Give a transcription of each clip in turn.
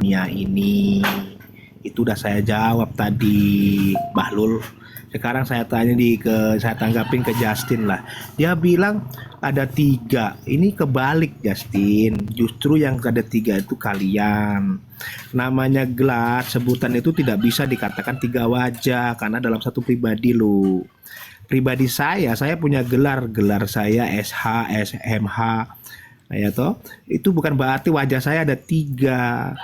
dunia ini? Itu udah saya jawab tadi, Bahlul. Sekarang saya tanggapin ke Justin lah. Dia bilang ada tiga. Ini kebalik, Justin. Justru yang ada tiga itu kalian. Namanya gelar, sebutan itu tidak bisa dikatakan tiga wajah karena dalam satu pribadi lo. Pribadi saya punya gelar saya SH, SMH, ya toh. Itu bukan berarti wajah saya ada tiga.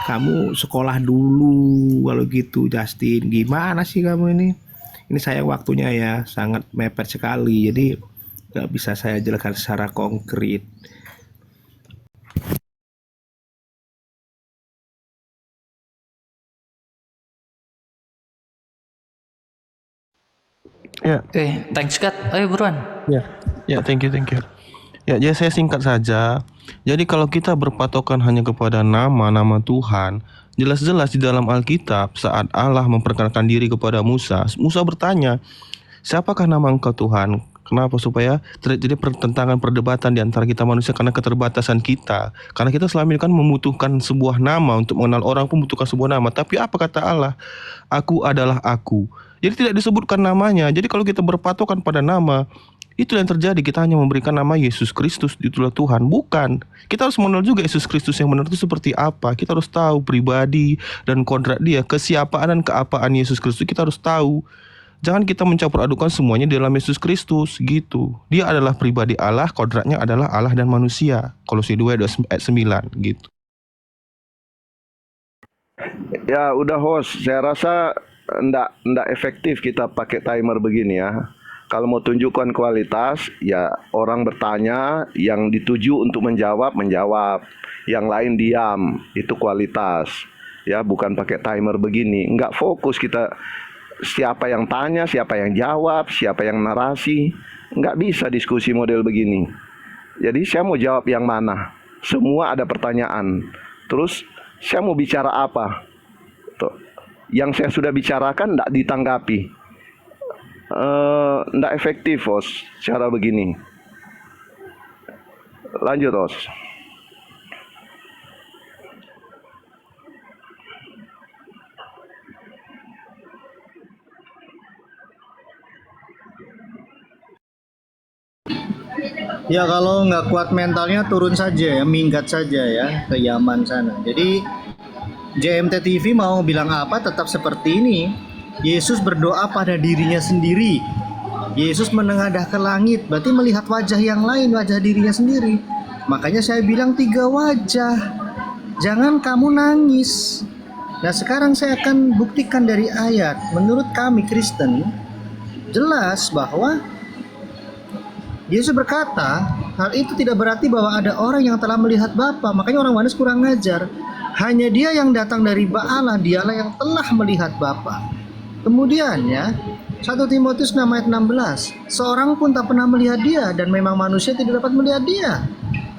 Kamu sekolah dulu kalau gitu, Justin. Gimana sih kamu ini? Ini saya waktunya ya sangat mepet sekali, jadi nggak bisa saya jelaskan secara konkret. Ya, Oke, thanks Kat. Ayo buruan. ya, thank you. Ya, jadi saya singkat saja. Jadi kalau kita berpatokan hanya kepada nama Tuhan, jelas-jelas di dalam Alkitab saat Allah memperkenalkan diri kepada Musa, Musa bertanya, siapakah nama engkau Tuhan? Kenapa? Supaya tidak jadi pertentangan perdebatan di antara kita manusia karena keterbatasan kita. Karena kita selama ini kan membutuhkan sebuah nama, untuk mengenal orang pun membutuhkan sebuah nama. Tapi apa kata Allah? Aku adalah aku. Jadi tidak disebutkan namanya. Jadi kalau kita berpatokan pada nama, itu yang terjadi. Kita hanya memberikan nama Yesus Kristus, itulah Tuhan. Bukan. Kita harus mengenal juga Yesus Kristus yang benar itu seperti apa. Kita harus tahu pribadi dan kodrat dia, kesiapaan dan keapaan Yesus Kristus. Kita harus tahu. Jangan kita mencampur adukan semuanya di dalam Yesus Kristus gitu. Dia adalah pribadi Allah, kodratnya adalah Allah dan manusia. Kolose 2 ayat 9 gitu. Ya udah host, saya rasa ndak efektif kita pakai timer begini ya. Kalau mau tunjukkan kualitas, ya orang bertanya, yang dituju untuk menjawab, yang lain diam, itu kualitas. Ya bukan pakai timer begini, nggak fokus kita. Siapa yang tanya, siapa yang jawab, siapa yang narasi, nggak bisa diskusi model begini. Jadi saya mau jawab yang mana? Semua ada pertanyaan. Terus saya mau bicara apa? Tuh. Yang saya sudah bicarakan nggak ditanggapi. Nggak efektif, Bos, cara begini. Lanjut, Bos. Ya kalau nggak kuat mentalnya turun saja ya, minggat saja ya ke Yaman sana. Jadi JMT TV mau bilang apa tetap seperti ini. Yesus berdoa pada dirinya sendiri. Yesus menengadah ke langit, berarti melihat wajah yang lain, wajah dirinya sendiri. Makanya saya bilang tiga wajah. Jangan kamu nangis. Nah sekarang saya akan buktikan dari ayat. Menurut kami Kristen, jelas bahwa Yesus berkata, hal itu tidak berarti bahwa ada orang yang telah melihat Bapa. Makanya orang Yohanes kurang ngajar. Hanya dia yang datang dari Allah, dialah yang telah melihat Bapa. Kemudian ya, 1 Timotius 6 ayat 16. Seorang pun tak pernah melihat dia dan memang manusia tidak dapat melihat dia.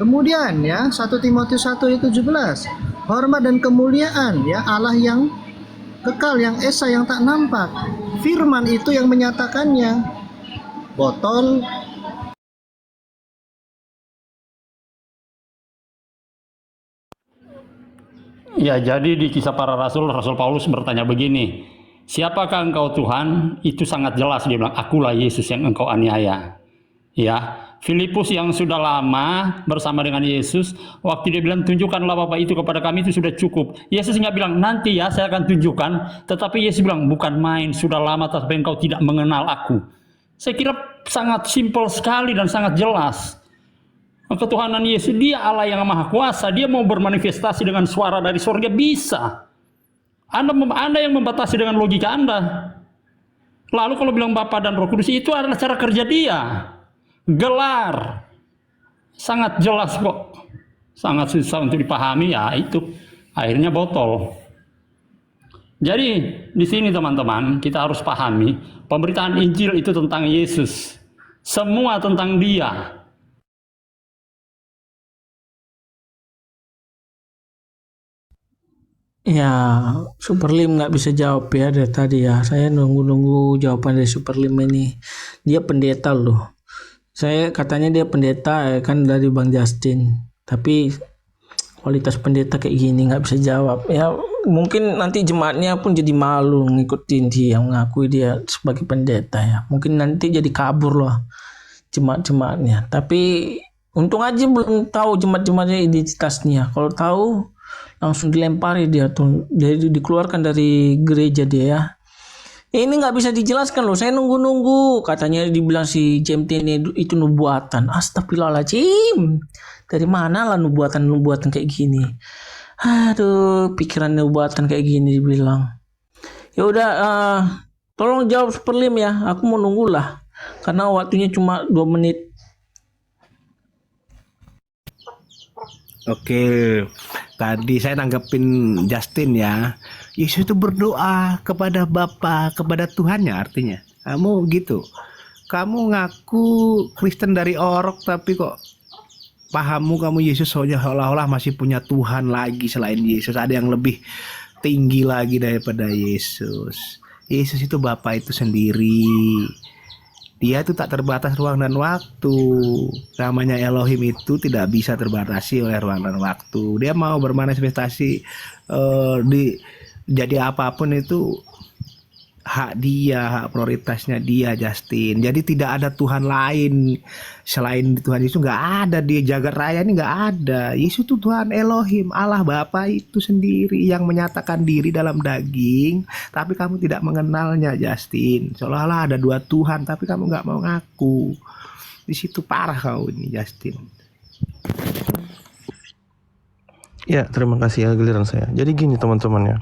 Kemudian ya, 1 Timotius 1 ayat 17. Hormat dan kemuliaan ya Allah yang kekal, yang esa, yang tak nampak. Firman itu yang menyatakannya. Botol. Ya, jadi di Kisah Para Rasul, Rasul Paulus bertanya begini, siapakah engkau Tuhan? Itu sangat jelas, dia bilang, akulah Yesus yang engkau aniaya. Ya, Filipus yang sudah lama bersama dengan Yesus, waktu dia bilang, tunjukkanlah Bapa itu kepada kami, itu sudah cukup. Yesus nggak bilang, nanti ya saya akan tunjukkan, tetapi Yesus bilang, bukan main, sudah lama tapi engkau tidak mengenal aku. Saya kira sangat simpel sekali dan sangat jelas. Ketuhanan Yesus, dia Allah yang maha kuasa, dia mau bermanifestasi dengan suara dari surga, bisa. Anda yang membatasi dengan logika Anda. Lalu kalau bilang Bapa dan Roh Kudus, itu adalah cara kerja dia. Gelar. Sangat jelas kok. Sangat susah untuk dipahami, ya itu. Akhirnya botol. Jadi di sini teman-teman, kita harus pahami, pemberitaan Injil itu tentang Yesus. Semua tentang dia. Ya, Superlim nggak bisa jawab ya dari tadi ya. Saya nunggu jawaban dari Superlim ini. Dia pendeta loh. Saya katanya dia pendeta ya kan dari Bang Justin. Tapi kualitas pendeta kayak gini nggak bisa jawab ya. Mungkin nanti jemaatnya pun jadi malu ngikutin dia, mengakui dia sebagai pendeta ya. Mungkin nanti jadi kabur loh jemaat-jemaatnya. Tapi untung aja belum tahu jemaat-jemaatnya identitasnya. Kalau tahu langsung dilempari dia tuh, dia dikeluarkan dari gereja dia ya. Ini nggak bisa dijelaskan loh. Saya nunggu-nunggu. Katanya dibilang si JMT ini itu nubuatan. Astagfirullahaladzim. Dari mana lah nubuatan kayak gini? Aduh, pikiran nubuatan kayak gini dibilang. Ya udah, tolong jawab Superlim ya. Aku mau nunggu lah. Karena waktunya cuma 2 menit. Oke, tadi saya nanggepin Justin ya. Yesus itu berdoa kepada Bapa, kepada Tuhannya artinya. Kamu gitu. Kamu ngaku Kristen dari orok tapi kok pahammu kamu Yesus seolah-olah masih punya Tuhan lagi selain Yesus. Ada yang lebih tinggi lagi daripada Yesus. Yesus itu Bapa itu sendiri. Dia itu tak terbatas ruang dan waktu. Namanya Elohim itu tidak bisa terbatasi oleh ruang dan waktu. Dia mau bermanifestasi jadi apapun itu hak dia, hak prioritasnya dia, Justin. Jadi tidak ada Tuhan lain selain Tuhan Yesus, nggak ada di jagat raya ini, nggak ada. Yesus itu Tuhan Elohim, Allah Bapa itu sendiri yang menyatakan diri dalam daging, tapi kamu tidak mengenalnya, Justin. Seolah-olah ada 2 Tuhan, tapi kamu nggak mau ngaku. Di situ parah kau ini, Justin. Ya, terima kasih ya giliran saya. Jadi gini teman-teman ya.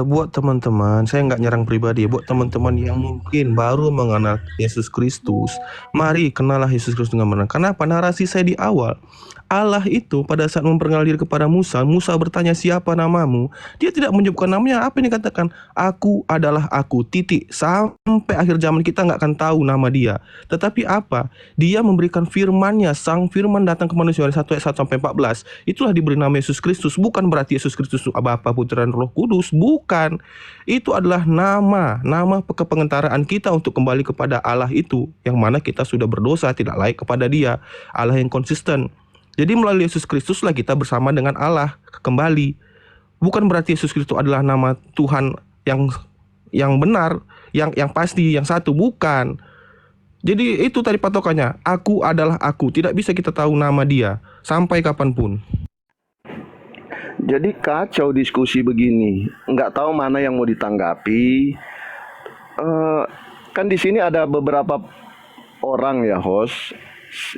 Buat teman-teman, saya nggak nyerang pribadi. Buat teman-teman yang mungkin baru mengenal Yesus Kristus, mari kenalah Yesus Kristus dengan benar. Kenapa? Narasi saya di awal, Allah itu pada saat memperkenalkan diri kepada Musa, Musa bertanya siapa namamu. Dia tidak menyebutkan namanya. Apa yang dikatakan? Aku adalah aku, titik. Sampai akhir zaman kita nggak akan tahu nama dia. Tetapi apa? Dia memberikan firman-Nya. Sang firman datang ke manusia dari 1 ayat 1 sampai 14. Itulah diberi nama Yesus Kristus. Bukan berarti Yesus Kristus itu Bapa, Putra, dan Roh Kudus. Bukan. Itu adalah nama kepengentaraan kita untuk kembali kepada Allah itu, yang mana kita sudah berdosa, tidak layak kepada Dia, Allah yang konsisten. Jadi melalui Yesus Kristuslah kita bersama dengan Allah kembali. Bukan berarti Yesus Kristus adalah nama Tuhan yang benar, yang pasti, yang satu, bukan. Jadi itu tadi patokannya, aku adalah aku. Tidak bisa kita tahu nama Dia sampai kapanpun. Jadi kacau diskusi begini, nggak tahu mana yang mau ditanggapi. Kan di sini ada beberapa orang ya host,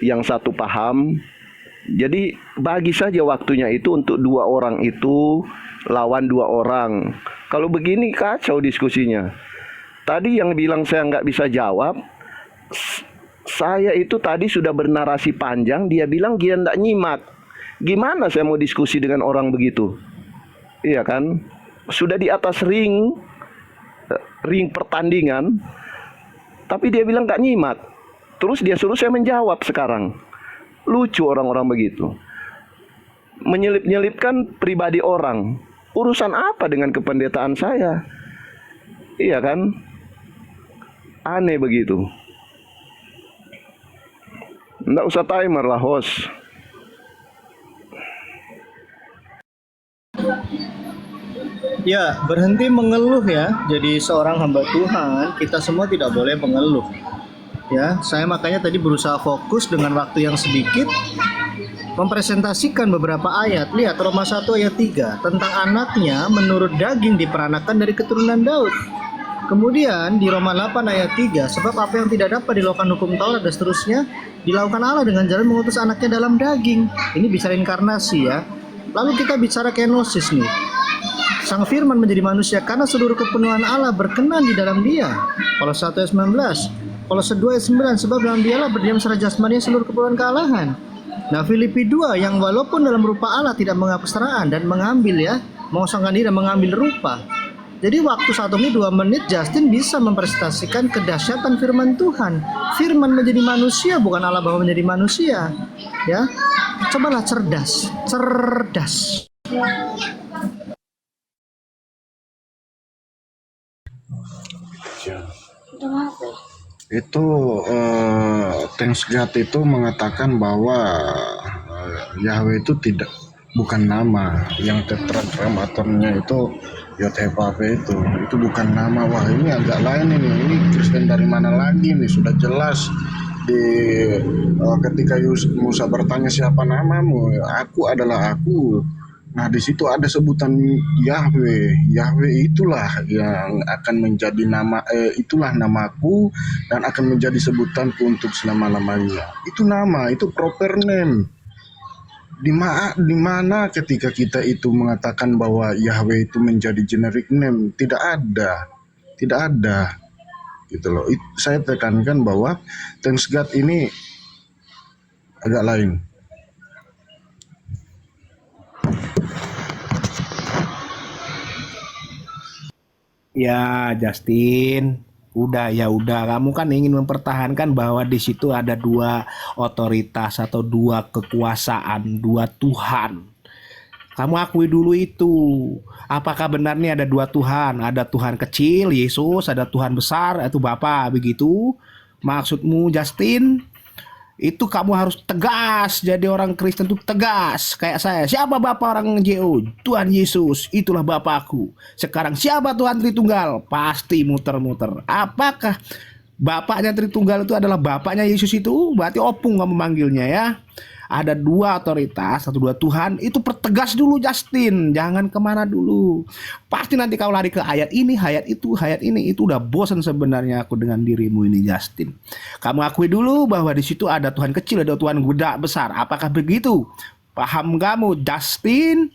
yang satu paham. Jadi bagi saja waktunya itu untuk 2 orang itu lawan 2 orang. Kalau begini kacau diskusinya. Tadi yang bilang saya nggak bisa jawab, saya itu tadi sudah bernarasi panjang, dia bilang dia nggak nyimak. Gimana saya mau diskusi dengan orang begitu? Iya kan? Sudah di atas ring pertandingan, tapi dia bilang nggak nyimak. Terus dia suruh saya menjawab sekarang. Lucu orang-orang begitu. Menyelip-nyelipkan pribadi orang. Urusan apa dengan kependetaan saya? Iya kan? Aneh begitu. Nggak usah timer lah host. Ya, berhenti mengeluh ya. Jadi seorang hamba Tuhan, kita semua tidak boleh mengeluh. Ya, saya makanya tadi berusaha fokus dengan waktu yang sedikit mempresentasikan beberapa ayat. Lihat Roma 1 ayat 3 tentang anaknya menurut daging diperanakan dari keturunan Daud. Kemudian di Roma 8 ayat 3, sebab apa yang tidak dapat dilakukan hukum Taurat dan seterusnya dilakukan Allah dengan jalan mengutus anaknya dalam daging. Ini bicara inkarnasi ya. Lalu kita bicara kenosis nih. Sang firman menjadi manusia karena seluruh kepenuhan Allah berkenan di dalam dia. Kolose 1 ayat 19. Kolose 2 ayat 9, sebab dalam dialah berdiam secara jasmani seluruh kepenuhan kealahan. Nah, Filipi 2 yang walaupun dalam rupa Allah tidak mengaku kesetaraan dan mengambil ya, mengosongkan diri dan mengambil rupa. Jadi waktu 1 menit 2 menit Justin bisa mempresentasikan kedahsyatan firman Tuhan. Firman menjadi manusia, bukan Allah bahwa menjadi manusia. Ya. Cobalah cerdas. Itu Thanks God itu mengatakan bahwa Yahweh itu bukan nama. Yang tetragrammatonnya itu YHWH itu bukan nama. Wah, ini agak lain ini Kristen dari mana lagi nih? Sudah jelas di ketika Musa bertanya siapa namamu, aku adalah aku. Nah, di situ ada sebutan Yahweh. Yahweh itulah yang akan menjadi nama, itulah namaku dan akan menjadi sebutanku untuk selama-lamanya. Itu nama, itu proper name. Di mana ketika kita itu mengatakan bahwa Yahweh itu menjadi generic name? Tidak ada. Tidak ada. Gitu loh. Saya tekankan bahwa thanks God ini agak lain. Ya, Justin, udah. Kamu kan ingin mempertahankan bahwa di situ ada dua otoritas atau dua kekuasaan, dua Tuhan. Kamu akui dulu itu. Apakah benar nih ada dua Tuhan? Ada Tuhan kecil, Yesus, ada Tuhan besar, itu Bapa, begitu? Maksudmu, Justin? Itu kamu harus tegas. Jadi orang Kristen itu tegas. Kayak saya. Siapa Bapak orang JO? Tuhan Yesus. Itulah Bapakku. Sekarang siapa Tuhan Tritunggal? Pasti muter-muter. Apakah Bapaknya Tritunggal itu adalah Bapaknya Yesus itu? Berarti opung kamu manggilnya ya. Ada dua otoritas atau dua Tuhan. Itu pertegas dulu Justin. Jangan kemana dulu. Pasti nanti kau lari ke ayat ini, ayat itu, ayat ini. Itu udah bosan sebenarnya aku dengan dirimu ini Justin. Kamu akui dulu bahwa di situ ada Tuhan kecil, ada Tuhan gede besar. Apakah begitu? Paham kamu Justin?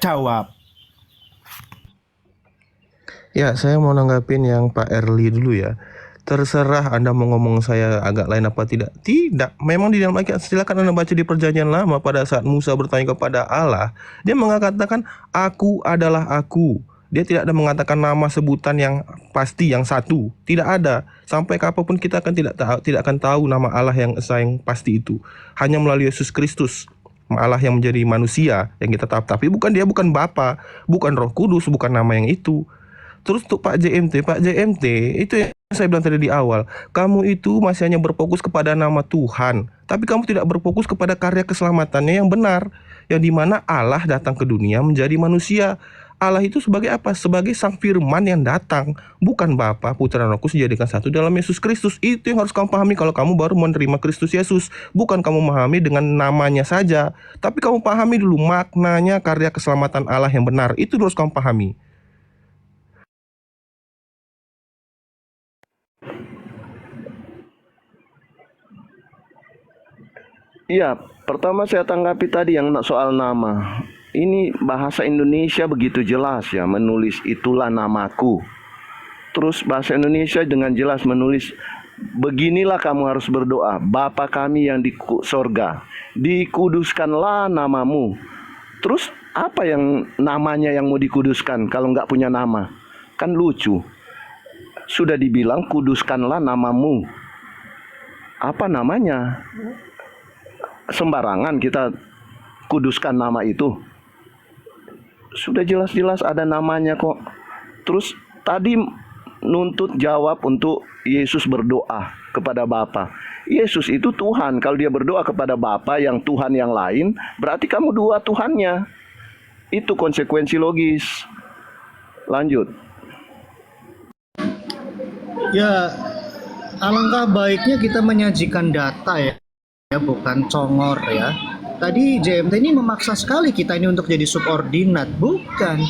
Jawab. Ya, saya mau nanggapin yang Pak Erli dulu ya. Terserah Anda mau ngomong saya agak lain apa tidak. Tidak, memang di dalam Alkitab, silakan Anda baca di Perjanjian Lama pada saat Musa bertanya kepada Allah, dia mengatakan aku adalah aku. Dia tidak ada mengatakan nama sebutan yang pasti yang satu. Tidak ada. Sampai kapanpun kita akan tidak akan tahu nama Allah yang esa yang pasti itu. Hanya melalui Yesus Kristus. Allah yang menjadi manusia yang kita tahu. Tapi bukan Bapa, bukan Roh Kudus, bukan nama yang itu. Terus untuk Pak JMT itu yang saya bilang tadi di awal, kamu itu masih hanya berfokus kepada nama Tuhan, tapi kamu tidak berfokus kepada karya keselamatannya yang benar, yang dimana Allah datang ke dunia menjadi manusia. Allah itu sebagai apa? Sebagai Sang Firman yang datang, bukan Bapa, Putra, dan Roh Kudus dijadikan satu dalam Yesus Kristus. Itu yang harus kamu pahami kalau kamu baru menerima Kristus Yesus. Bukan kamu memahami dengan namanya saja, tapi kamu pahami dulu maknanya karya keselamatan Allah yang benar. Itu harus kamu pahami. Iya, pertama saya tanggapi tadi yang soal nama. Ini bahasa Indonesia begitu jelas ya, menulis itulah namaku. Terus bahasa Indonesia dengan jelas menulis, beginilah kamu harus berdoa, Bapa kami yang di sorga, dikuduskanlah namamu. Terus apa yang namanya yang mau dikuduskan kalau nggak punya nama? Kan lucu. Sudah dibilang kuduskanlah namamu. Apa namanya? Sembarangan kita kuduskan nama itu. Sudah jelas-jelas ada namanya kok. Terus tadi nuntut jawab untuk Yesus berdoa kepada Bapa. Yesus itu Tuhan. Kalau dia berdoa kepada Bapa yang Tuhan yang lain, berarti kamu dua Tuhannya. Itu konsekuensi logis. Lanjut. Ya, alangkah baiknya kita menyajikan data ya, bukan congor ya. Tadi JMT ini memaksa sekali kita ini untuk jadi subordinat, bukan.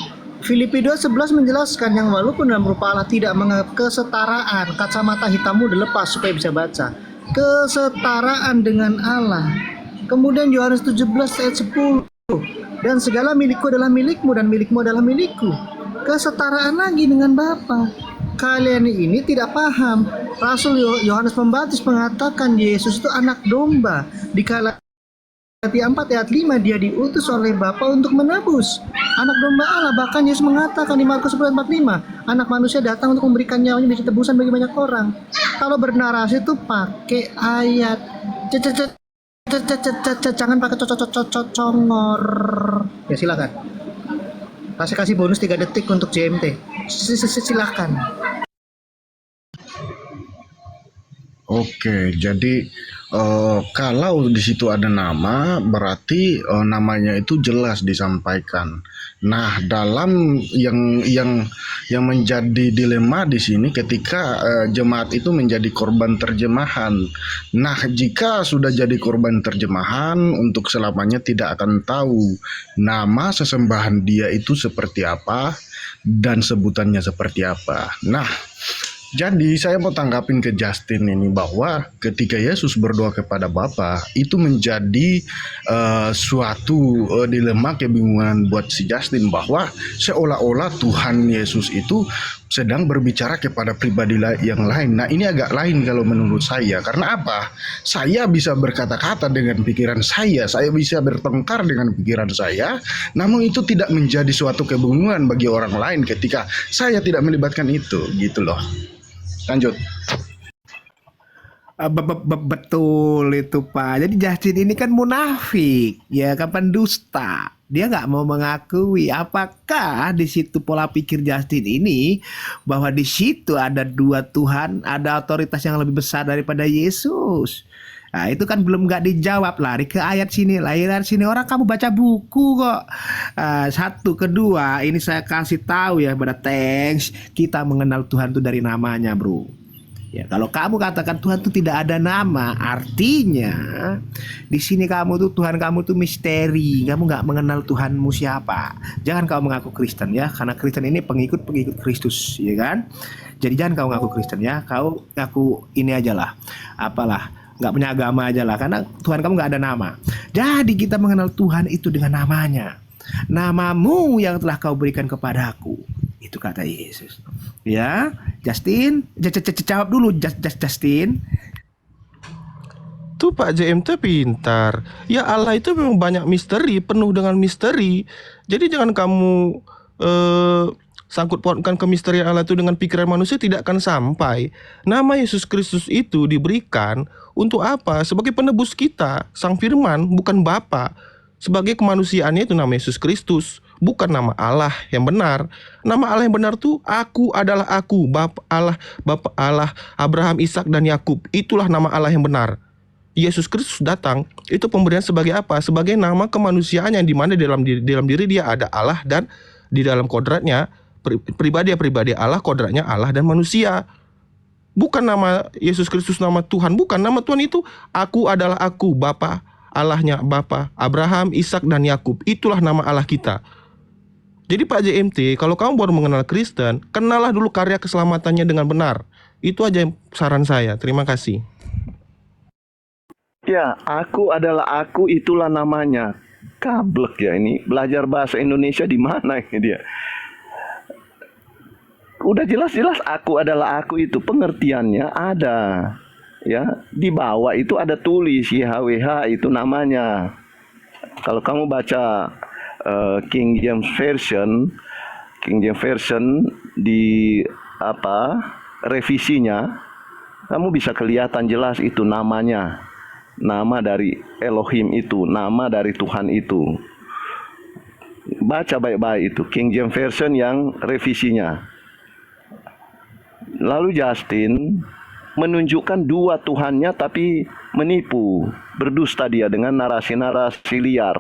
Filipi 2:11 menjelaskan yang walaupun dalam rupa Allah tidak menganggap kesetaraan, kacamata hitammu dilepas supaya bisa baca. Kesetaraan dengan Allah. Kemudian Yohanes 17 ayat 10. Dan segala milikku adalah milikmu dan milikmu adalah milikku. Kesetaraan lagi dengan Bapa. Kalian ini tidak paham. Rasul Yohanes Pembaptis mengatakan Yesus itu anak domba. Di Galatia 4 ayat 5 dia diutus oleh Bapa untuk menebus. Anak domba Allah. Bahkan Yesus mengatakan di Markus 10:45, anak manusia datang untuk memberikan nyawanya menjadi tebusan bagi banyak orang. Kalau bernarasi itu pakai ayat. Jangan pakai congor. Ya silakan. Kasih bonus 3 detik untuk JMT. Silakan. Oke, jadi kalau di situ ada nama, berarti namanya itu jelas disampaikan. Nah, dalam yang menjadi dilema di sini ketika jemaat itu menjadi korban terjemahan. Nah, jika sudah jadi korban terjemahan, untuk selamanya tidak akan tahu nama sesembahan dia itu seperti apa dan sebutannya seperti apa. Nah, jadi saya mau tanggapin ke Justin ini bahwa ketika Yesus berdoa kepada Bapa itu menjadi suatu dilema kebingungan buat si Justin, bahwa seolah-olah Tuhan Yesus itu sedang berbicara kepada pribadi yang lain. Nah, ini agak lain kalau menurut saya. Karena apa? Saya bisa berkata-kata dengan pikiran saya bisa bertengkar dengan pikiran saya, namun itu tidak menjadi suatu kebingungan bagi orang lain ketika saya tidak melibatkan itu, gitu loh. Lanjut. Betul itu Pak. Jadi Justin ini kan munafik, ya kan, pendusta. Dia nggak mau mengakui apakah di situ pola pikir Justin ini bahwa di situ ada dua Tuhan, ada otoritas yang lebih besar daripada Yesus. Nah, itu kan belum nggak dijawab. Lari ke ayat sini, orang kamu baca buku kok. Satu, kedua, ini saya kasih tahu ya pada teks, kita mengenal Tuhan itu dari namanya, bro. Ya, kalau kamu katakan Tuhan itu tidak ada nama, artinya di sini Tuhan kamu tuh misteri. Kamu nggak mengenal Tuhanmu siapa. Jangan kau mengaku Kristen ya, karena Kristen ini pengikut Kristus, ya kan? Jadi jangan kau ngaku Kristen ya, kau ngaku ini aja lah, apalah, nggak punya agama aja lah, karena Tuhan kamu nggak ada nama. Jadi kita mengenal Tuhan itu dengan namanya. Namamu yang telah kau berikan kepadaku, itu kata Yesus. Ya, Justin, jawab dulu, Justin. Tuh Pak JMT pintar. Ya Allah itu memang banyak misteri, penuh dengan misteri. Jadi jangan kamu sangkut pautkan kemisterian Allah itu dengan pikiran manusia, tidak akan sampai. Nama Yesus Kristus itu diberikan untuk apa? Sebagai penebus kita, Sang Firman, bukan Bapa. Sebagai kemanusiaannya itu nama Yesus Kristus, bukan nama Allah yang benar. Nama Allah yang benar tuh aku adalah aku, Bapa Allah Abraham, Ishak dan Yakub. Itulah nama Allah yang benar. Yesus Kristus datang itu pemberian sebagai apa? Sebagai nama kemanusiaan yang dimana dalam diri dia ada Allah, dan di dalam kodratnya pribadi Allah, kodratnya Allah dan manusia. Bukan nama Yesus Kristus nama Tuhan, bukan. Nama Tuhan itu aku adalah aku, Bapa Allahnya Bapa Abraham, Ishak dan Yakub. Itulah nama Allah kita. Jadi Pak JMT, kalau kamu baru mengenal Kristen, kenallah dulu karya keselamatannya dengan benar. Itu aja saran saya. Terima kasih. Ya, aku adalah aku, itulah namanya. Kablek ya ini. Belajar bahasa Indonesia di mana ini dia? Udah jelas-jelas aku adalah aku itu. Pengertiannya ada. Ya, di bawah itu ada tulis YHWH itu namanya. Kalau kamu baca King James Version di revisinya, kamu bisa kelihatan jelas itu namanya. Nama dari Elohim itu, nama dari Tuhan itu. Baca baik-baik itu King James Version yang revisinya. Lalu Justin menunjukkan dua Tuhannya tapi menipu, berdusta dia dengan narasi-narasi liar.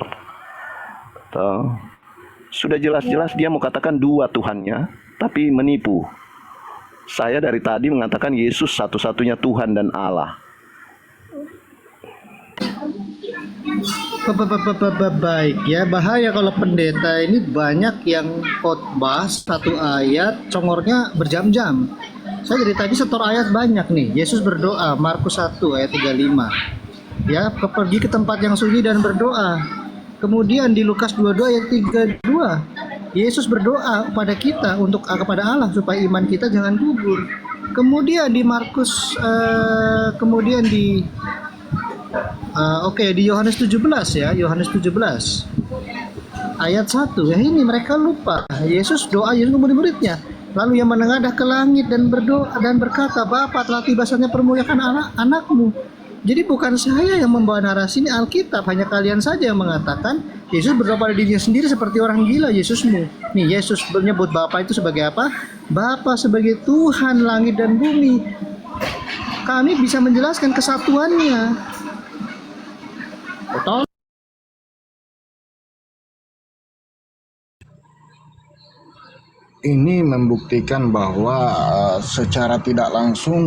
Sudah jelas-jelas dia mau katakan dua Tuhannya tapi menipu. Saya dari tadi mengatakan Yesus satu-satunya Tuhan dan Allah. Baik ya, bahaya kalau pendeta ini banyak yang khotbah satu ayat congornya berjam-jam. Saya dari tadi setor ayat banyak nih. Yesus berdoa, Markus 1 ayat 35. Ya, pergi ke tempat yang sunyi dan berdoa. Kemudian di Lukas 22 ayat 32, Yesus berdoa kepada kita kepada Allah supaya iman kita jangan gugur. Kemudian di Markus di Yohanes 17 ya, Yohanes 17 ayat 1. Ya ini mereka lupa. Yesus doa Yesus kepada murid-muridnya. Lalu yang menengadah ke langit dan berdoa dan berkata, Bapa telah tiba saatnya permuliakan anakmu. Jadi bukan saya yang membawa narasi ini, Alkitab. Hanya kalian saja yang mengatakan Yesus berdoa pada dirinya sendiri seperti orang gila Yesusmu. Nih Yesus menyebut Bapa itu sebagai apa? Bapa sebagai Tuhan langit dan bumi. kami bisa menjelaskan kesatuannya. Betul. Ini membuktikan bahwa secara tidak langsung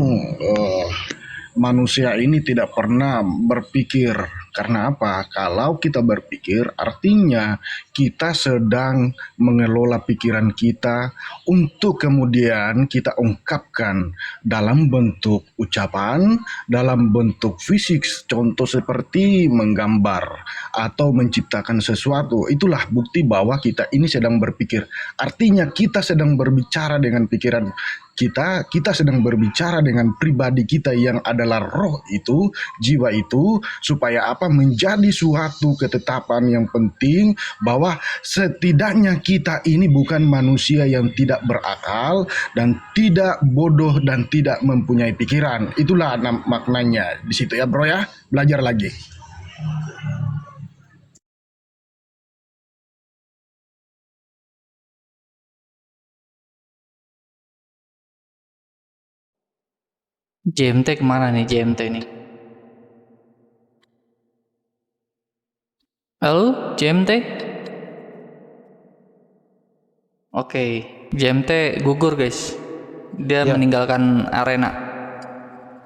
manusia ini tidak pernah berpikir. Karena apa? Kalau kita berpikir, artinya kita sedang mengelola pikiran kita untuk kemudian kita ungkapkan dalam bentuk ucapan, dalam bentuk fisik, contoh seperti menggambar atau menciptakan sesuatu. Itulah bukti bahwa kita ini sedang berpikir. Artinya kita sedang berbicara dengan pikiran kita sedang berbicara dengan pribadi kita yang adalah roh itu, jiwa itu, supaya apa? Menjadi suatu ketetapan yang penting bahwa setidaknya kita ini bukan manusia yang tidak berakal dan tidak bodoh dan tidak mempunyai pikiran. Itulah maknanya di situ ya, bro ya. Belajar lagi. JMT kemana nih JMT nih? Halo, JMT? Oke, JMT gugur guys. Dia Ya. meninggalkan arena.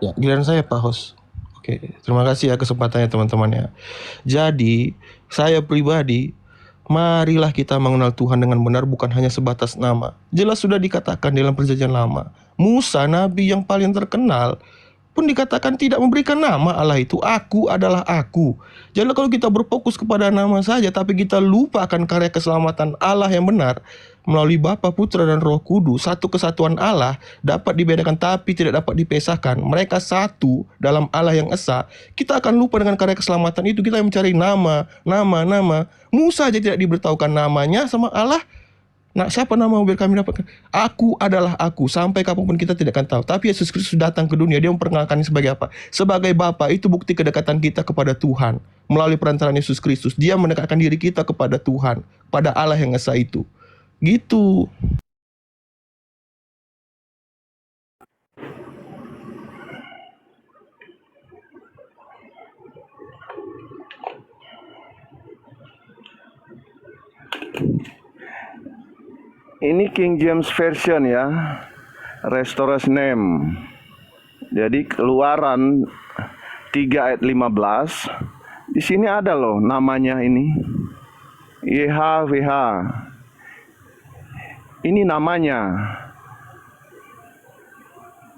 Ya, giliran saya Pak Host. Oke, terima kasih ya kesempatannya teman-teman ya. Jadi, saya pribadi, marilah kita mengenal Tuhan dengan benar bukan hanya sebatas nama. Jelas sudah dikatakan dalam perjanjian lama. Musa, nabi yang paling terkenal, pun dikatakan tidak memberikan nama Allah itu. Aku adalah aku. Jadi kalau kita berfokus kepada nama saja, tapi kita lupa akan karya keselamatan Allah yang benar, melalui Bapa, Putra, dan Roh Kudus, satu kesatuan Allah dapat dibedakan tapi tidak dapat dipisahkan. Mereka satu dalam Allah yang esa. Kita akan lupa dengan karya keselamatan itu. Kita mencari nama. Musa aja tidak diberitahukan namanya sama Allah. Nah, siapa nama biar kami dapatkan? Aku adalah aku. Sampai kapanpun kita tidak akan tahu. Tapi Yesus Kristus datang ke dunia. Dia memperkenalkan sebagai apa? Sebagai Bapa. Itu bukti kedekatan kita kepada Tuhan. Melalui perantaraan Yesus Kristus. Dia mendekatkan diri kita kepada Tuhan. Pada Allah yang esa itu. Gitu. Ini King James Version ya, Restoration Name. Jadi Keluaran 3 ayat 15. Di sini ada loh namanya ini. YHWH. Ini namanya.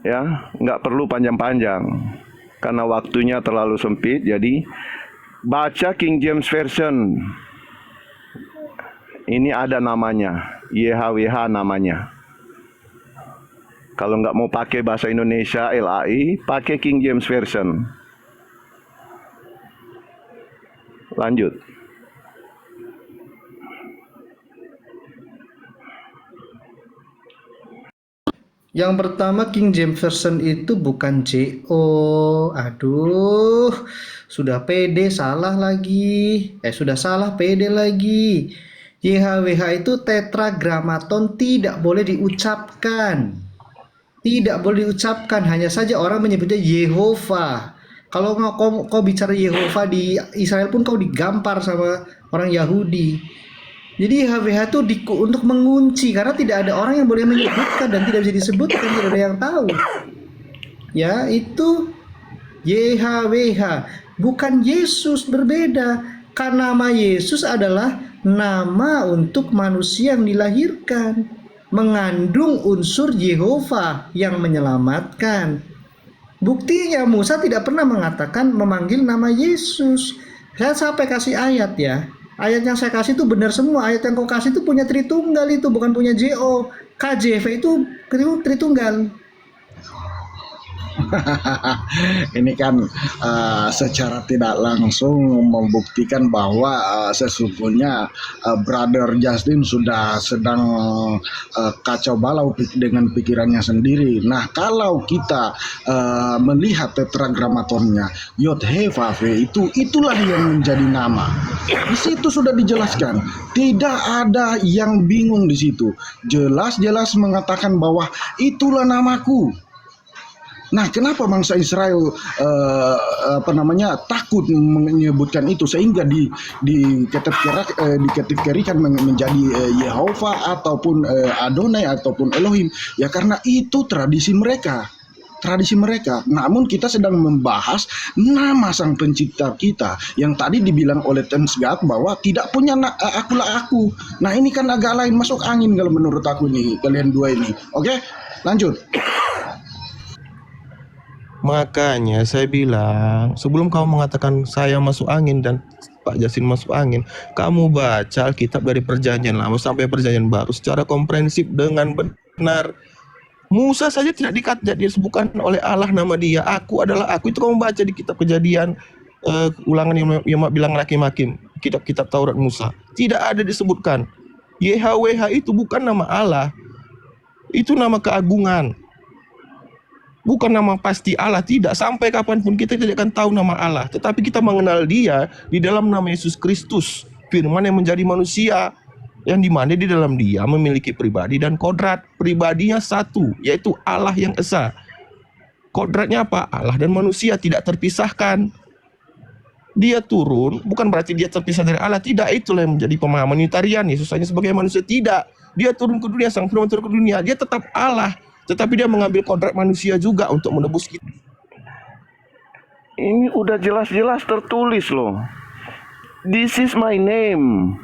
Ya, nggak perlu panjang-panjang. Karena waktunya terlalu sempit, jadi baca King James Version. Ini ada namanya, YHWH namanya. Kalau nggak mau pakai bahasa Indonesia LAI, pakai King James Version. Lanjut. Yang pertama King James Version itu bukan JO. Aduh, sudah PD salah lagi. Sudah salah PD lagi. YHWH itu tetragrammaton, tidak boleh diucapkan. Tidak boleh diucapkan, hanya saja orang menyebutnya Yehova. Kalau kau bicara Yehova di Israel pun kau digampar sama orang Yahudi. Jadi YHWH itu untuk mengunci, karena tidak ada orang yang boleh menyebutkan dan tidak bisa disebutkan, tidak ada yang tahu. Ya, itu YHWH, bukan Yesus, berbeda. Karena nama Yesus adalah nama untuk manusia yang dilahirkan, mengandung unsur Yehova yang menyelamatkan. Buktinya Musa tidak pernah memanggil nama Yesus. Saya sampai kasih ayat ya. Ayat yang saya kasih itu benar semua. Ayat yang kau kasih itu punya Tritunggal, itu bukan punya JO. KJV itu Tritunggal. Ini kan secara tidak langsung membuktikan bahwa sesungguhnya Brother Justin sudah sedang kacau balau dengan pikirannya sendiri. Nah, kalau kita melihat tetragrammatonnya Yod He Vav He, itulah yang menjadi nama. Di situ sudah dijelaskan, tidak ada yang bingung di situ. Jelas-jelas mengatakan bahwa itulah namaku. Nah, kenapa bangsa Israel takut menyebutkan itu sehingga dikategorikan menjadi Yehova ataupun Adonai ataupun Elohim? Ya karena itu tradisi mereka. Namun kita sedang membahas nama sang pencipta kita yang tadi dibilang oleh Tensgat bahwa tidak punya akulah aku. Nah, ini kan agak lain, masuk angin kalau menurut aku nih, kalian dua ini. Oke, lanjut. Makanya saya bilang, sebelum kamu mengatakan saya masuk angin dan Pak Jasin masuk angin, kamu baca Alkitab dari Perjanjian Lama sampai Perjanjian Baru secara komprehensif dengan benar. Musa saja tidak disebutkan oleh Allah nama dia, aku adalah aku. Itu kamu baca di kitab Kejadian, ulangan yang bilang laki-makin, kitab Taurat Musa. Tidak ada disebutkan. YHWH itu bukan nama Allah. Itu nama keagungan. Bukan nama pasti Allah, tidak. Sampai kapanpun kita tidak akan tahu nama Allah. Tetapi kita mengenal dia di dalam nama Yesus Kristus, firman yang menjadi manusia, yang dimana di dalam dia memiliki pribadi dan kodrat. Pribadinya satu, yaitu Allah yang esa. Kodratnya apa? Allah dan manusia tidak terpisahkan. Dia turun, bukan berarti dia terpisah dari Allah. Tidak, itulah yang menjadi pemahaman Unitarian. Yesus hanya sebagai manusia. Tidak, dia turun ke dunia, sang firman turun ke dunia. Dia tetap Allah, tetapi dia mengambil kodrat manusia juga untuk menebus kita. Ini udah jelas-jelas tertulis loh. This is my name.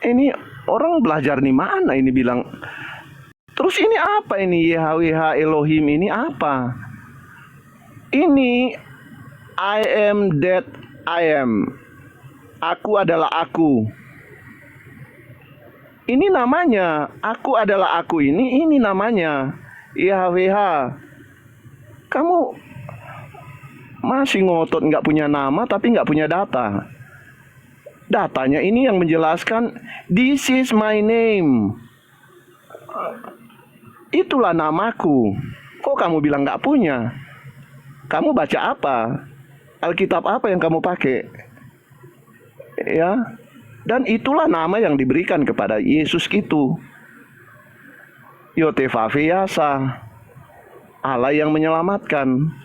Ini orang belajar nih mana ini bilang. Terus ini apa ini YHWH Elohim ini apa? Ini I am that I am. Aku adalah aku. Ini namanya aku adalah aku ini namanya YHWH. Kamu masih ngotot nggak punya nama tapi nggak punya data. Datanya ini yang menjelaskan this is my name. Itulah namaku. Kok kamu bilang nggak punya? Kamu baca apa? Alkitab apa yang kamu pakai? Ya. Dan itulah nama yang diberikan kepada Yesus itu. Yotevave Yasa. Allah yang menyelamatkan.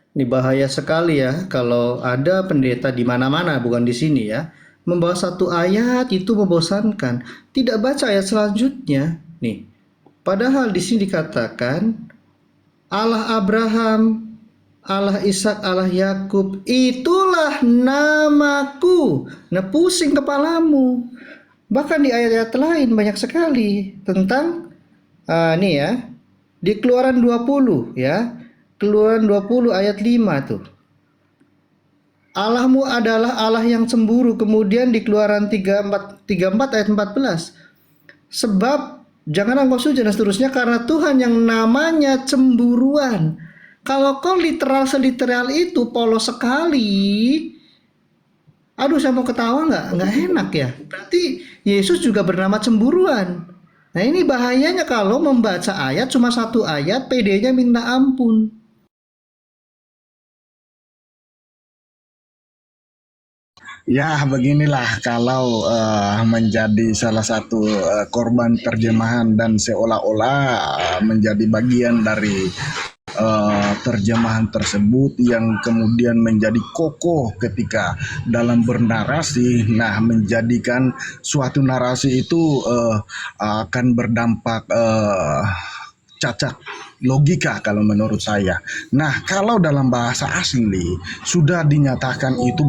Ini bahaya sekali ya kalau ada pendeta di mana-mana, bukan di sini ya, membawa satu ayat itu membosankan, tidak baca ayat selanjutnya. Nih, padahal di sini dikatakan Allah Abraham, Allah Ishak, Allah Yakub, itulah namaku. Nah, pusing kepalamu. Bahkan di ayat-ayat lain banyak sekali tentang nih ya, di Keluaran 20 ya. Keluaran 20 ayat 5 tuh. Allahmu adalah Allah yang cemburu. Kemudian di Keluaran 34 ayat 14. Sebab jangan engkau sujud dan seterusnya karena Tuhan yang namanya cemburuan. Kalau kau seliteral itu polos sekali. Aduh, saya mau ketawa nggak enak ya. Berarti Yesus juga bernama cemburuan. Nah, ini bahayanya kalau membaca ayat cuma satu ayat, PD-nya minta ampun. Ya, beginilah kalau menjadi salah satu korban terjemahan dan seolah-olah menjadi bagian dari terjemahan tersebut yang kemudian menjadi kokoh ketika dalam bernarasi. Nah, menjadikan suatu narasi itu akan berdampak cacat logika kalau menurut saya. Nah, kalau dalam bahasa asli sudah dinyatakan itu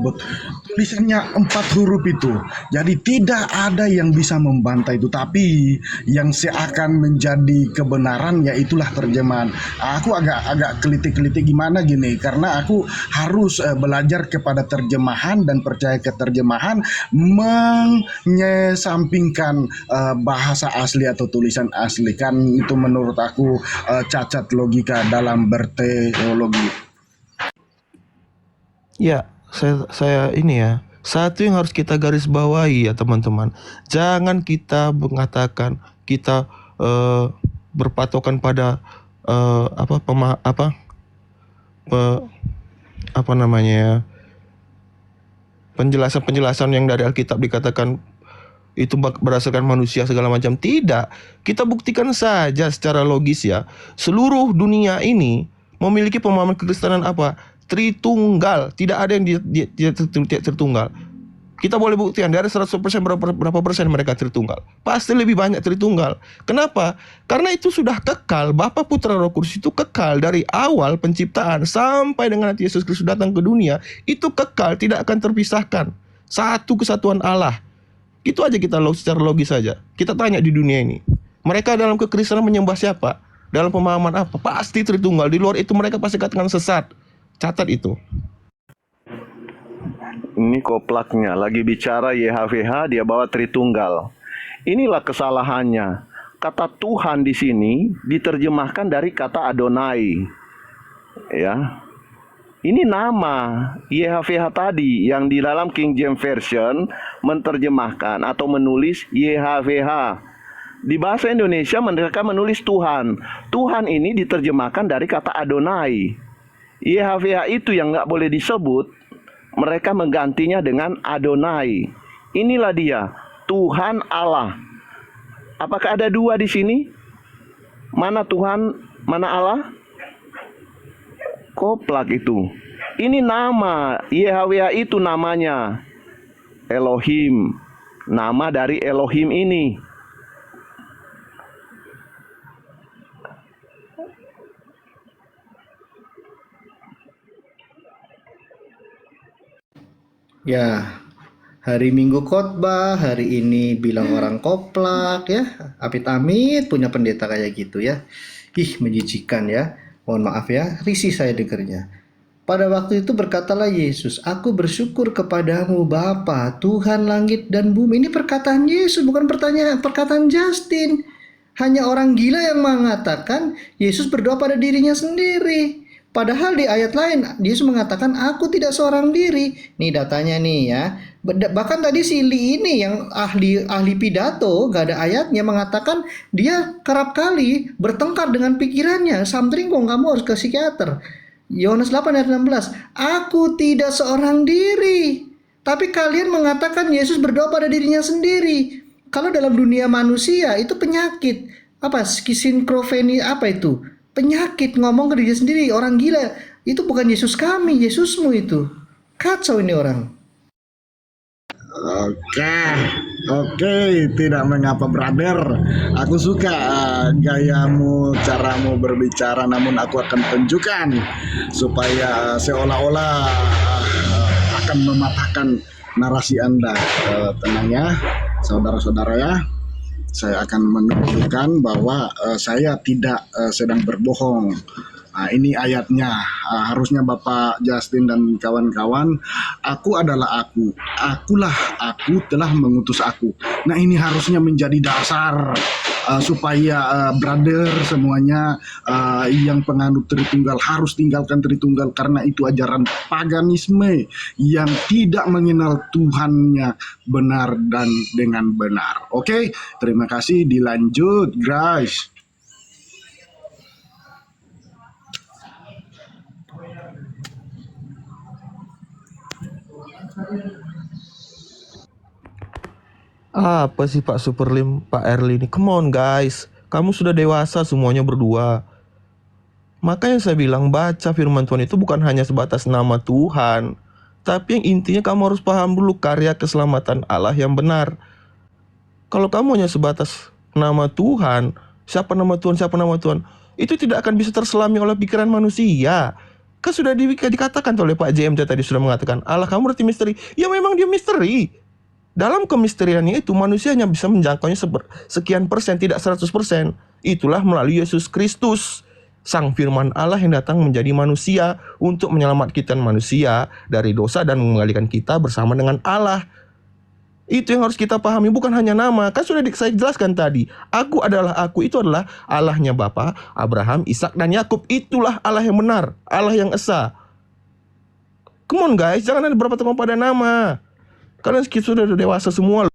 tulisannya 4 huruf itu. Jadi tidak ada yang bisa membantah itu, tapi yang seakan menjadi kebenaran ya itulah terjemahan. Aku agak kelitik-kelitik gimana gini, karena aku harus belajar kepada terjemahan dan percaya ke terjemahan, mengesampingkan bahasa asli atau tulisan asli. Kan itu menurut aku cacat logika dalam berteologi. Ya, saya ini ya. Satu yang harus kita garis bawahi ya teman-teman. Jangan kita mengatakan kita berpatokan pada penjelasan-penjelasan yang dari Alkitab dikatakan itu berdasarkan manusia segala macam. Tidak. Kita buktikan saja secara logis ya. Seluruh dunia ini memiliki pemahaman kekristenan apa? Tritunggal. Tidak ada yang dia tertunggal. Kita boleh buktikan dari 100% berapa persen mereka Tritunggal. Pasti lebih banyak Tritunggal. Kenapa? Karena itu sudah kekal. Bapa, Putra, Roh Kudus itu kekal dari awal penciptaan sampai dengan nanti Yesus Kristus datang ke dunia. Itu kekal, tidak akan terpisahkan. Satu kesatuan Allah. Itu aja kita secara logis saja. Kita tanya di dunia ini. Mereka dalam kekristenan menyembah siapa? Dalam pemahaman apa? Pasti Tritunggal. Di luar itu mereka pasti katakan sesat. Catat itu. Ini koplaknya, lagi bicara YHWH, dia bawa Tritunggal. Inilah kesalahannya. Kata Tuhan di sini diterjemahkan dari kata Adonai. Ya. Ini nama YHWH tadi yang di dalam King James Version menerjemahkan atau menulis YHWH. Di bahasa Indonesia mereka menulis Tuhan. Tuhan ini diterjemahkan dari kata Adonai. YHWH itu yang nggak boleh disebut. Mereka menggantinya dengan Adonai. Inilah dia, Tuhan Allah. Apakah ada dua di sini? Mana Tuhan, mana Allah? Koplak itu. Ini nama, YHWH itu namanya. Elohim. Nama dari Elohim ini. Ya, hari Minggu khotbah, hari ini bilang orang koplak ya. Amit-amit punya pendeta kayak gitu ya. Ih, menjijikan ya. Mohon maaf ya, risih saya dengernya. Pada waktu itu berkatalah Yesus, "Aku bersyukur kepadamu Bapa, Tuhan langit dan bumi." Ini perkataan Yesus, bukan perkataan Justin. Hanya orang gila yang mengatakan Yesus berdoa pada dirinya sendiri. Padahal di ayat lain Yesus mengatakan aku tidak seorang diri. Nih datanya nih ya. Bahkan tadi si Li ini yang ahli pidato gak ada ayatnya mengatakan dia kerap kali bertengkar dengan pikirannya. Samtringkong, kamu harus ke psikiater. Yohanes 8 ayat 16. Aku tidak seorang diri. Tapi kalian mengatakan Yesus berdoa pada dirinya sendiri. Kalau dalam dunia manusia itu penyakit. Apa? Skizofrenia apa itu? Penyakit, ngomong ke diri sendiri, orang gila. Itu bukan Yesus kami, Yesusmu itu. Kacau ini orang. Oke, tidak mengapa brother. Aku suka gayamu, caramu berbicara, namun aku akan tunjukkan supaya seolah-olah akan mematahkan narasi Anda. Tenang ya, saudara-saudara ya. Saya akan menunjukkan bahwa saya tidak sedang berbohong. Nah, ini ayatnya. Harusnya Bapak Justin dan kawan-kawan, aku adalah aku. Akulah aku telah mengutus aku. Nah, ini harusnya menjadi dasar supaya brother semuanya yang penganut Tritunggal harus tinggalkan Tritunggal, karena itu ajaran paganisme yang tidak mengenal Tuhannya benar dan dengan benar. Oke, terima kasih. Dilanjut guys. Apa sih Pak Superlim, Pak Erli ini? Come on guys, kamu sudah dewasa semuanya berdua. Makanya saya bilang baca firman Tuhan itu bukan hanya sebatas nama Tuhan, tapi yang intinya kamu harus paham dulu karya keselamatan Allah yang benar. Kalau kamu hanya sebatas nama Tuhan, siapa nama Tuhan, itu tidak akan bisa terselami oleh pikiran manusia. Kan sudah dikatakan oleh Pak JMT tadi, sudah mengatakan Allah kamu berarti misteri. Ya memang dia misteri. Dalam kemisteriannya itu manusia hanya bisa menjangkaunya sekian persen, tidak 100%. Itulah melalui Yesus Kristus, Sang Firman Allah yang datang menjadi manusia untuk menyelamatkan manusia dari dosa dan mengembalikan kita bersama dengan Allah. Itu yang harus kita pahami, bukan hanya nama. Kan sudah saya jelaskan tadi. Aku adalah aku, itu adalah Allahnya Bapa, Abraham, Ishak, dan Yakub. Itulah Allah yang benar, Allah yang esa. Come on guys, jangan ada berpatok pada nama. Kalian sudah dewasa semua.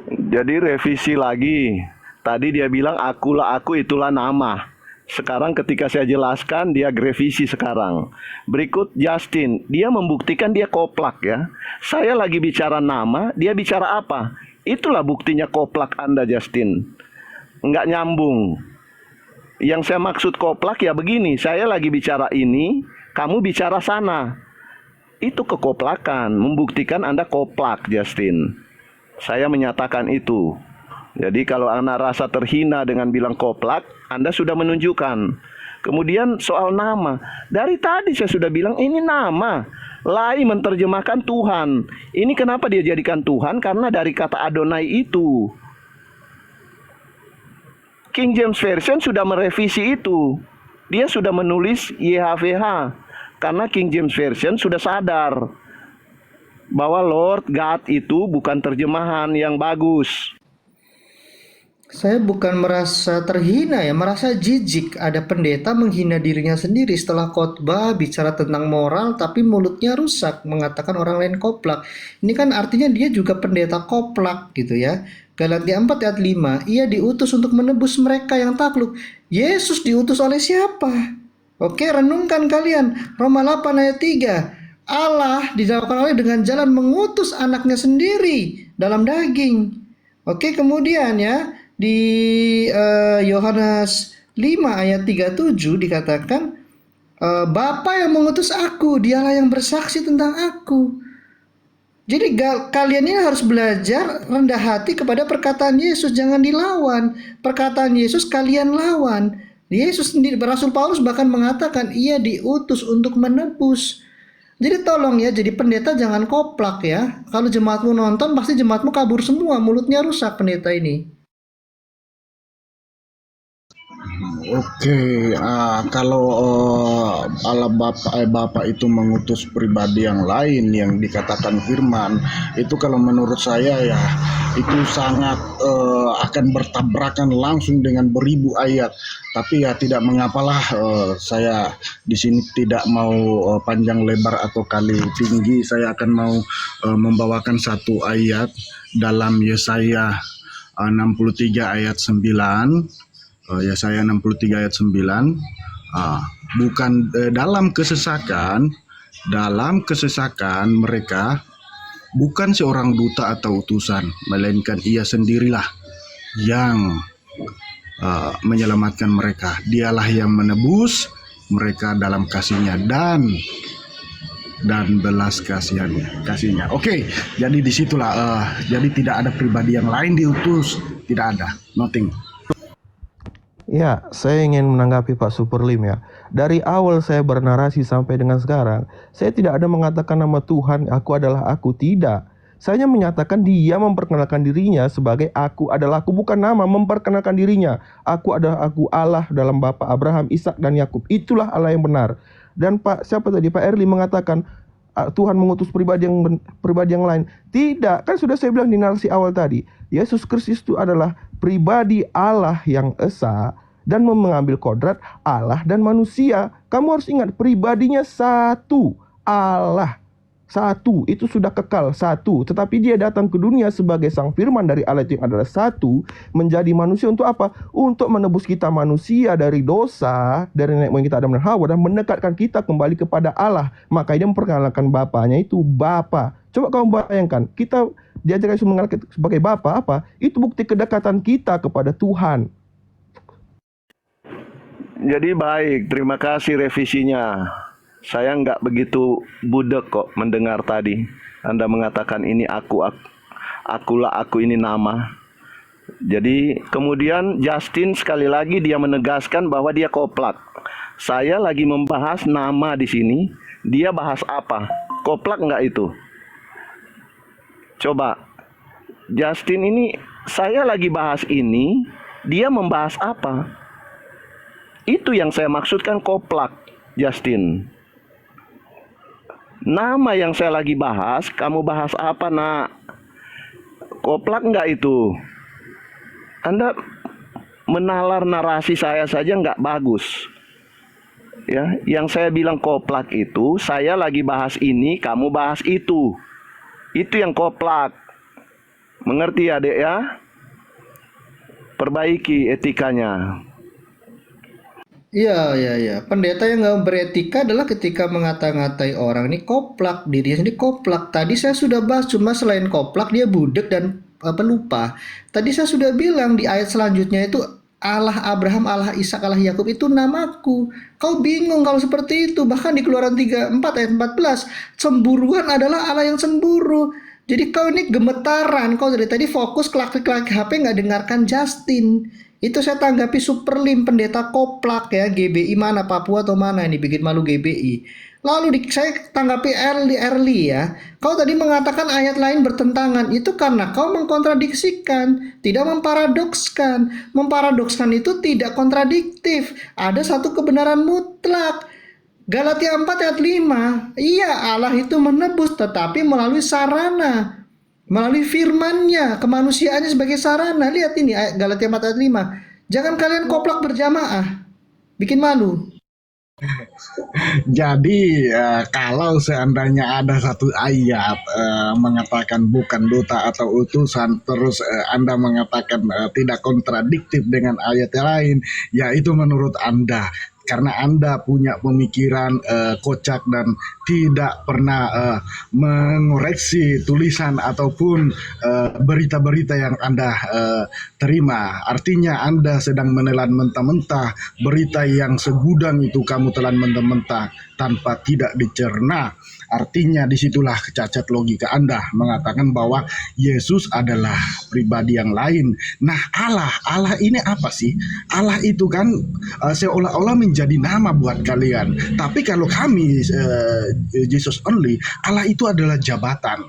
Jadi revisi lagi. Tadi dia bilang akulah aku, itulah nama. Sekarang ketika saya jelaskan, dia revisi sekarang. Berikut Justin, dia membuktikan dia koplak ya. Saya lagi bicara nama, dia bicara apa? Itulah buktinya koplak Anda, Justin. Nggak nyambung. Yang saya maksud koplak ya begini, saya lagi bicara ini, kamu bicara sana. Itu kekoplakan, membuktikan Anda koplak, Justin. Saya menyatakan itu. Jadi kalau Anda rasa terhina dengan bilang koplak, Anda sudah menunjukkan. Kemudian soal nama, dari tadi saya sudah bilang ini nama. Lai menerjemahkan Tuhan. Ini kenapa dia jadikan Tuhan? Karena dari kata Adonai itu. King James Version sudah merevisi itu. Dia sudah menulis YHWH. Karena King James Version sudah sadar bahwa Lord God itu bukan terjemahan yang bagus. Saya bukan merasa terhina ya, merasa jijik. Ada pendeta menghina dirinya sendiri setelah khotbah bicara tentang moral tapi mulutnya rusak, mengatakan orang lain koplak. Ini kan artinya dia juga pendeta koplak gitu ya. Galatia 4 ayat 5, ia diutus untuk menebus mereka yang takluk. Yesus diutus oleh siapa? Oke, renungkan kalian. Roma 8 ayat 3, Allah didakwakan oleh dengan jalan mengutus anaknya sendiri dalam daging. Oke, kemudian ya di Yohanes 5 ayat 37 dikatakan Bapa yang mengutus aku, dialah yang bersaksi tentang aku. Jadi kalian ini harus belajar rendah hati kepada perkataan Yesus, jangan dilawan. Perkataan Yesus kalian lawan. Yesus sendiri, Rasul Paulus bahkan mengatakan ia diutus untuk menebus. Jadi tolong ya, jadi pendeta jangan koplak ya. Kalau jemaatmu nonton pasti jemaatmu kabur semua, mulutnya rusak pendeta ini. Oke, kalau Allah Bapa itu mengutus pribadi yang lain yang dikatakan firman, itu kalau menurut saya ya itu sangat akan bertabrakan langsung dengan beribu ayat. Tapi ya tidak mengapalah, saya di sini tidak mau panjang lebar atau kali tinggi. Saya akan mau membawakan satu ayat dalam Yesaya 63 ayat 9. Yesaya 63 ayat 9, bukan dalam kesesakan mereka bukan seorang duta atau utusan, melainkan ia sendirilah yang menyelamatkan mereka. Dialah yang menebus mereka dalam kasihnya dan belas kasihnya. Oke, jadi disitulah jadi tidak ada pribadi yang lain diutus, tidak ada, nothing. Ya, saya ingin menanggapi Pak Superlim ya. Dari awal saya bernarasi sampai dengan sekarang, saya tidak ada mengatakan nama Tuhan, aku adalah aku, tidak. Saya hanya menyatakan dia memperkenalkan dirinya sebagai aku adalah aku, bukan nama, memperkenalkan dirinya. Aku adalah aku, Allah dalam Bapa Abraham, Ishak dan Yakub. Itulah Allah yang benar. Dan Pak Erli mengatakan Tuhan mengutus pribadi yang lain. Tidak, kan sudah saya bilang di narasi awal tadi. Yesus Kristus itu adalah pribadi Allah yang esa dan mengambil kodrat Allah dan manusia. Kamu harus ingat, pribadinya satu, Allah. Satu, itu sudah kekal, satu. Tetapi dia datang ke dunia sebagai sang firman dari Allah yang adalah satu, menjadi manusia untuk apa? Untuk menebus kita manusia dari dosa, dari nenek moyang kita Adam dan Hawa, dan mendekatkan kita kembali kepada Allah. Maka dia memperkenalkan Bapaknya itu Bapa. Coba kamu bayangkan, kita diajarkan Yesus mengenal sebagai Bapa, apa? Itu bukti kedekatan kita kepada Tuhan. Jadi baik, terima kasih revisinya. Saya nggak begitu budek kok mendengar tadi Anda mengatakan ini akulah aku, ini nama. Jadi kemudian Justin sekali lagi dia menegaskan bahwa dia koplak. Saya lagi membahas nama di sini, dia bahas apa? Koplak nggak itu? Coba, Justin ini, saya lagi bahas ini, dia membahas apa? Itu yang saya maksudkan koplak, Justin. Nama yang saya lagi bahas, kamu bahas apa, nak? Koplak nggak itu? Anda menalar narasi saya saja nggak bagus. Ya, yang saya bilang koplak itu, saya lagi bahas ini, kamu bahas itu. Itu yang koplak. Mengerti ya, Dek ya? Perbaiki etikanya. Iya. Pendeta yang nggak beretika adalah ketika mengata-ngatai orang ini koplak, dirinya sendiri koplak. Tadi saya sudah bahas, cuma selain koplak dia budek dan pelupa. Tadi saya sudah bilang di ayat selanjutnya itu Allah Abraham, Allah Ishak, Allah Yakub itu namaku. Kau bingung kalau seperti itu. Bahkan di Keluaran 34 ayat 14, cemburuan adalah Allah yang cemburu. Jadi kau ini gemetaran. Kau dari tadi fokus klik-klik HP nggak dengarkan Justin. Itu saya tanggapi Superlim, pendeta Koplak ya, GBI mana, Papua atau mana ini, bikin malu GBI. Lalu saya tanggapi Early ya. Kau tadi mengatakan ayat lain bertentangan. Itu karena kau mengkontradiksikan, tidak memparadokskan. Memparadokskan itu tidak kontradiktif. Ada satu kebenaran mutlak. Galatia 4 ayat 5. Iya, Allah itu menebus tetapi melalui sarana. Melalui firman-Nya, kemanusiaannya sebagai sarana. Lihat ini Galatia 4 ayat 5. Jangan kalian koplak berjamaah. Bikin malu. Jadi kalau seandainya ada satu ayat mengatakan bukan duta atau utusan, terus Anda mengatakan tidak kontradiktif dengan ayat yang lain, ya itu menurut Anda. Karena Anda punya pemikiran kocak dan tidak pernah mengoreksi tulisan ataupun berita-berita yang Anda terima. Artinya Anda sedang menelan mentah-mentah berita yang segudang itu, kamu telan mentah-mentah tanpa tidak dicerna. Artinya disitulah kecacat logika Anda mengatakan bahwa Yesus adalah pribadi yang lain. Nah, Allah ini apa sih? Allah itu kan seolah-olah menjadi nama buat kalian. Tapi kalau kami Jesus only, Allah itu adalah jabatan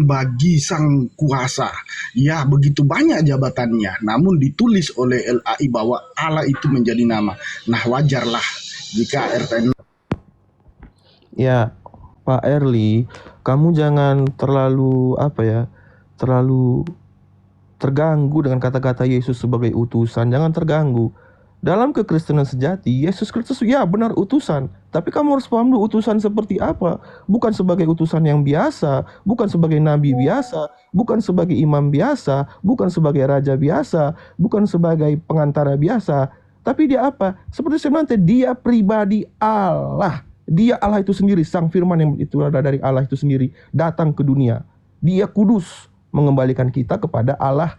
bagi sang kuasa. Ya, begitu banyak jabatannya. Namun ditulis oleh LAI bahwa Allah itu menjadi nama. Nah, wajarlah jika RTN. Ya, Pak Erli, kamu jangan terlalu terlalu terganggu dengan kata-kata Yesus sebagai utusan. Jangan terganggu. Dalam kekristenan sejati, Yesus Kristus ya benar utusan. Tapi kamu harus paham dulu utusan seperti apa. Bukan sebagai utusan yang biasa, bukan sebagai nabi biasa, bukan sebagai imam biasa, bukan sebagai raja biasa, bukan sebagai pengantara biasa. Tapi dia apa? Seperti saya bilang tadi, dia pribadi Allah. Dia Allah itu sendiri, sang firman yang itu ada dari Allah itu sendiri datang ke dunia. Dia kudus, mengembalikan kita kepada Allah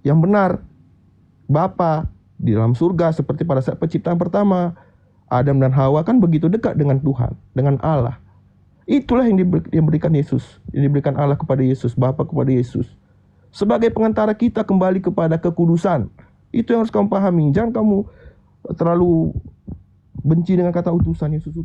yang benar. Bapa di dalam surga seperti pada saat penciptaan pertama. Adam dan Hawa kan begitu dekat dengan Tuhan, dengan Allah. Itulah yang diberikan Yesus, yang diberikan Allah kepada Yesus, Bapa kepada Yesus. Sebagai pengantara kita kembali kepada kekudusan. Itu yang harus kamu pahami. Jangan kamu terlalu benci dengan kata utusan Yesus.